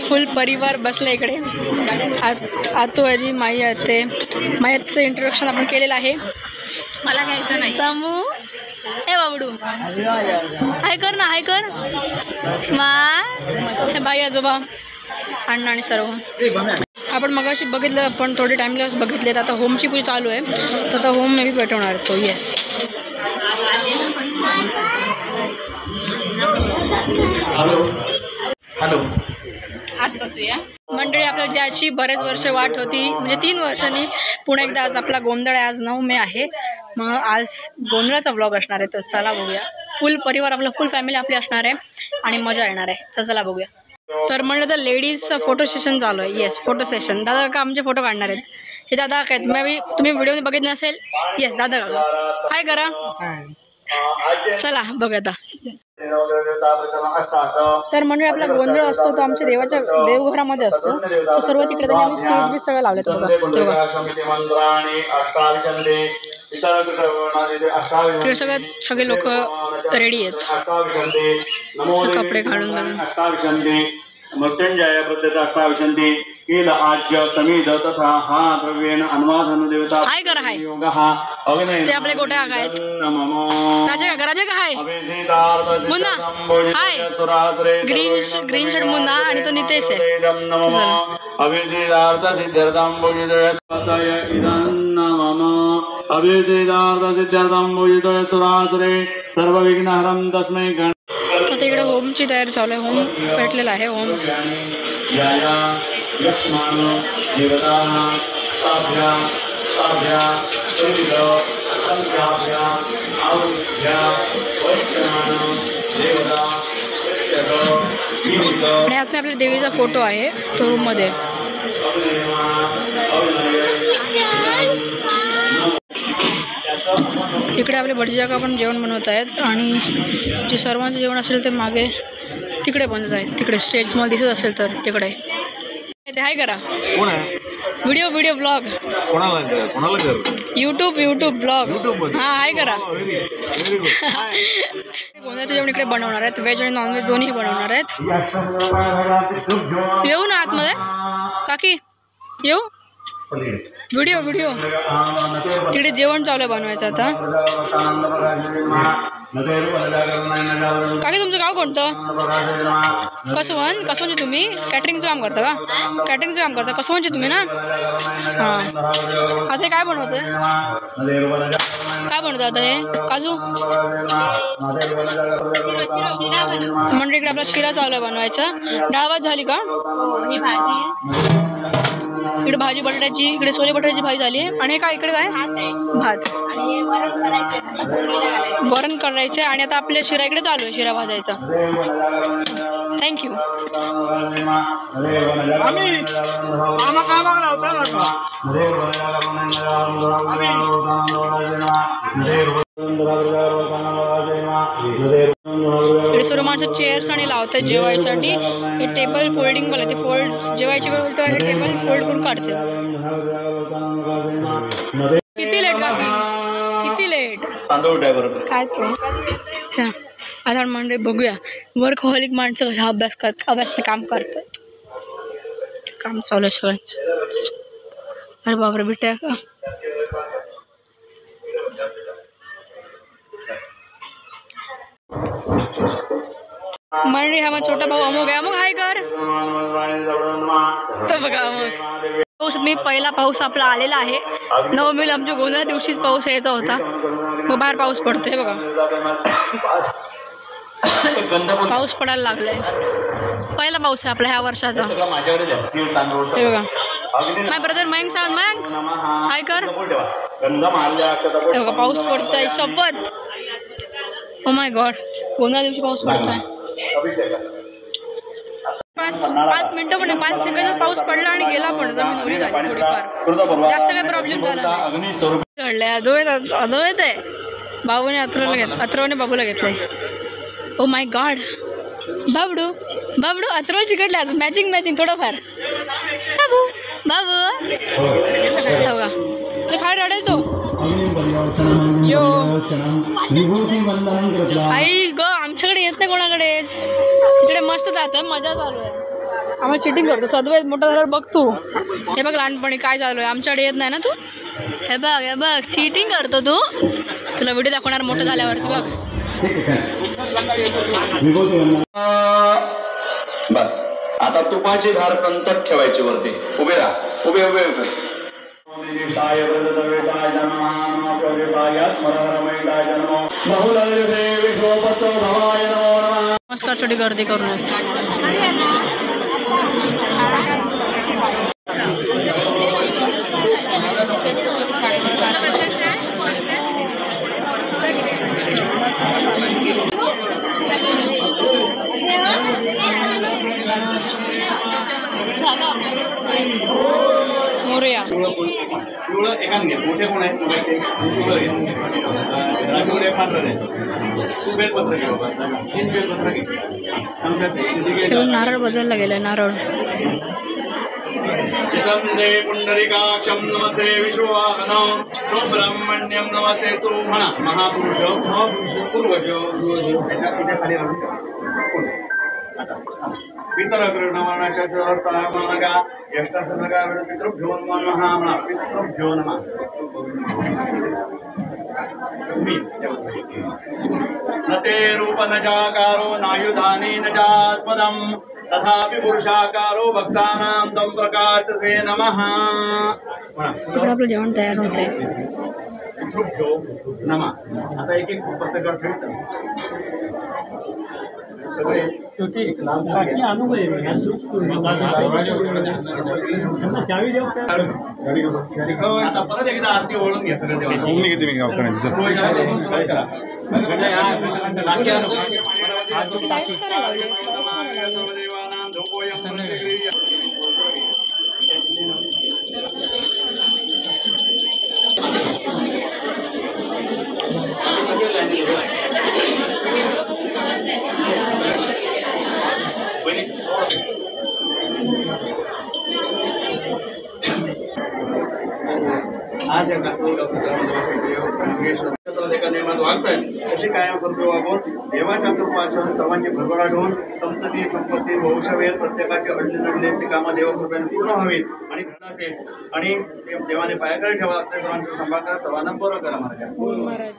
फुल परिवार बसला इकडे. आतू आजी माई आते. माईचं इंट्रोडक्शन आपण केलेलं आहे. मला घ्यायचं नाही. समू ए बाबडू हाय कर ना, हाय कर. स्माय बाई आजोबा अण्णा आणि सर्व. आपण मगाशी बघितलं पण थोडे टाईमला बघितले. आता होमची पूजा चालू आहे तर आता होम मे बी पेटवणार तो. येस हॅलो आज बसूया मंडळी. आपल्या ज्याची बरेच वर्ष वाट होती म्हणजे 3 वर्षांनी पुन्हा एकदा आज आपला गोंधळ आहे. आज 9 मे आहे. मग आज गोंधळाचा व्लॉग असणार आहे तर चला बघूया. फुल परिवार आपला फुल फॅमिली आपली असणार आहे आणि मजा येणार आहे तर चला बघूया. तर म्हणलं तर लेडीजचं फोटो सेशन चालू आहे. Yes photo session. दादा का आमचे फोटो काढणार आहेत. हे दादा काय मी तुम्ही व्हिडिओमध्ये बघितलं नसेल. येस दादा हाय करा. चला बघूया आता. तर म्हणजे आपला गोंधळ असतो तो आमच्या देवाच्या देवघरामध्ये असतो. तो सर्व तिकडे त्यांनी आम्ही स्टेज बी सगळं लावले. तिकडे सगळे लोक रेडी आहेत कपडे काढून. मृत्युंजय प्रत्येक अष्टाविशंती कील आज्य समीध तथा हा द्रव्येण अन्वाधनु देवता हाय करा. हाय ते आपले गोट्या काका आहेत. राजा का हाय मुन्ना. हाय ग्रीन शर्ट मुन्ना आणि तो नितेश आहे. अभिजिदार्थ सिद्ध्यर्थं भुजितय अभिजिदार्थ सिद्ध्यर्थं भुजितय सुरासुरे सर्व विघ्नहरं तस्मै गण. आता इकडे होमची तयारी चालू आहे. होम पेटलेला आहे. होम आणि आत आपल्या देवीचा फोटो आहे तो रूम मध्ये. इकडे आपले बडी जागा पण जेवण बनवत आहेत आणि जे सर्वांचं जेवण असेल ते मागे तिकडे बनत आहेत. तिकडे स्टेज मला दिसत असेल तर तिकडे ते हाय करा. Video blog YouTube blog. हां हाय करा. गोंधळाचं जेवण इकडे बनवणार आहेत. व्हेज आणि नॉनव्हेज दोन्ही बनवणार आहेत. येऊ ना आतमध्ये काकी येऊ. व्हिडिओ तिकडे जेवण चालू आहे बनवायचं आता. काकी तुमचं गाव कोणतं. कसवंजी. तुम्ही कॅटरिंगचं काम करता का. कसवंजी तुम्ही ना. हां आता हे काय बनवतं आता हे काजू म्हणजे इकडे आपला शिरा चालू आहे बनवायचा. डाळ भात झाली का. इकडे भाजी बटाट्याची इकडे छोले बटाट्याची भाजी झाली आहे. आणि काय इकडे काय भात वरण करायचं आणि आता आपल्या शिरा इकडे चालू आहे. शिरा भाजायचा. थँक्यू. इकडे सर्व माणसं चेअर्स आणि लावतात जेवायसाठी. हे टेबल फोल्डिंग वाला ते फोल्ड जेवायची वेळ बोलतो हे टेबल फोल्ड करून काढते. किती लेट काकी किती लेट काय तो. आता म्हणजे बघूया वर्कहॉलिक माणसं कशा अभ्यासने काम करतात. काम चालू आहे सगळ्यांचं. अरे बापरे बिट्या का. मंडळी हा माझा छोटा भाऊ अमोग आहे. अमोग हाय कर. तो बघा अमोग. पाऊस मी पहिला पाऊस आपला आलेला आहे. नवमीला आमच्या गोंधळा दिवशीच पाऊस यायचा होता. मग बाहेर पाऊस पडतोय बघा. पाऊस पडायला लागलाय. पहिला पाऊस आहे आपला ह्या वर्षाचा. हे बघा माय ब्रदर मयंक सांग. मयंक हाय कर. हे बघा पाऊस पडतोय सोबत. ओ माय गॉड गोंधळा दिवशी पाऊस पडतोय. 5 मिनिटं पण 5 सेकंदात पाऊस पडला आणि गेला पण जमीन ओली झाली थोडीफार. जास्त काही प्रॉब्लेम झाला घडलाय. अद्वैत आहे. बाबूने अथर्वने बाबूला घेतलंय. ओ माय गॉड बाबडू अथर्व चिकटले आज. मॅचिंग थोडंफार. बाबू बघा तो काय रडेल तो. यो आई ग आमच्याकडे येत नाही कोणाकडेच. इकडे मस्त जातोय, मजा चालू आहे. आम्हाला चिटिंग करतो सदवे मोठा झाल्यावर बघ तू. हे बघ लहानपणी काय चालू आहे. आमच्याकडे येत नाही ना तू. हे बघ चिटिंग करतो तू. तुला व्हिडिओ दाखवणार मोठं झाल्यावरती बघ. बस आता तुपाची धार संतत ठेवायची वरती. उभे राहा. उभे उभे उभे. नमस्कारसाठी गर्दी करून मोरया. मोठे कोण आहेत? नारळ बदलला गेलाय. नारळ पुंडरीकाक्षं नमसे विश्ववाहनं सुब्रह्मण्यं नमसे तू म्हणा. महापुरुष पूर्वज खाली पितरकृष्णवर्णाच्या सामनगा यष्टासनगा पितृभ्यो नमः म्हणा. पितृभ्यो नमः. न ते रूप न चाकारो नायुधानी न चास्पदं तथापि पुरुषाकारो भक्तानां तं प्रकाशसे नमः. आपलं जेवण तयार होतंय. पितृभ्यो नमः. आता एक एक पत्रकार ठेवायचं सगळे आणू आता परत एकदा आरती ओळून घ्या सगळं. आज या नियमात वागतायत तशी कायम स्वरूपी वागून देवाच्या कृपासून सर्वांची भरभराट होऊन संतती संपत्ती वंशवेल प्रत्येकाची अडली ती कामं देवकृपेने पूर्ण व्हावीत आणि घडत असेल आणि देवाने पायाकडे ठेवा असले सर्वांचा सांभाळ करा. सर्वांना बरं करा महाराज.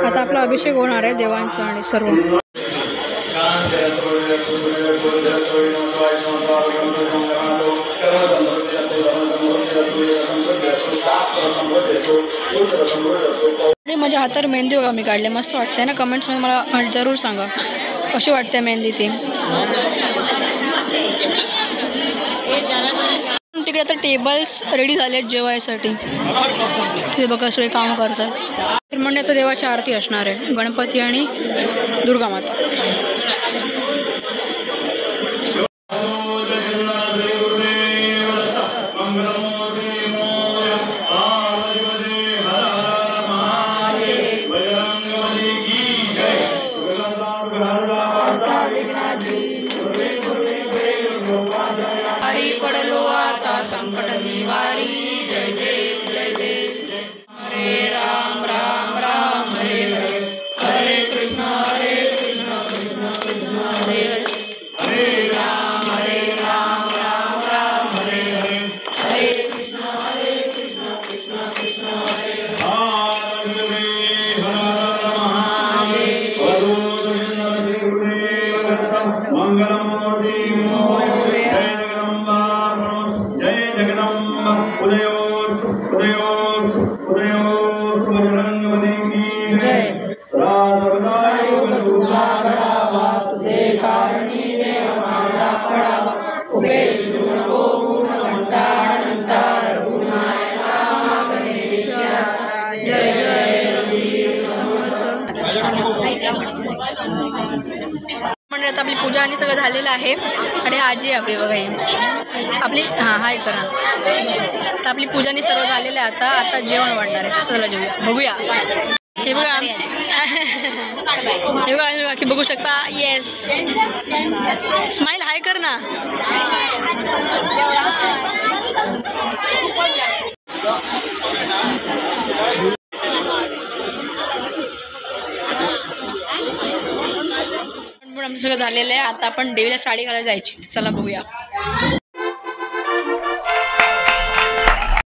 आता आपला अभिषेक होणार आहे देवांचा आणि सर्व. माझ्या हातावर मेहंदी बघा मी काढले. मस्त वाटते ना. कमेंट्समध्ये मला जरूर सांगा कशी वाटते मेहंदी ती. तिकडे आता टेबल्स रेडी झाले आहेत जेवायसाठी. तिथे बघा सगळे काम करतात. म्हणजे आता देवाची आरती असणार आहे. गणपती आणि दुर्गा माता. पडलो आता संकट निवारी. जय देव जय देव. हरे राम राम राम हरे हरे. हरे कृष्ण कृष्ण कृष्ण हरे हरे. हरे राम राम राम हरे हरे. हरे कृष्ण कृष्ण कृष्ण हरे हरे. मंगलमूर्ति जय जगदम्बा जय जगदम्बा उदयोस्तु उदयोस्तु उदयोस्तु बजरंगबली की जय सर्वदा योग तुझा करावा तुझे कारणी देव माझा पडावा उभे विष्णू नको गुणवंता अनंता रघुनायका गणेशा जय जय रघुवीर समर्थ। म्हणजे आता आपली पूजा आणि सगळं झालेलं आहे आणि आजी आपली बघा हे आपली हाय करा तर आपली पूजानी सर्व झालेलं आहे आता जेवण वाढणार आहे चला जेवूया बघूया हे बघा आमची हे बघा की बघू शकता येस स्माइल हाय कर ना आमचं सगळं झालेलं आहे आता आपण देवीला साडी घालायला जायची चला बघूया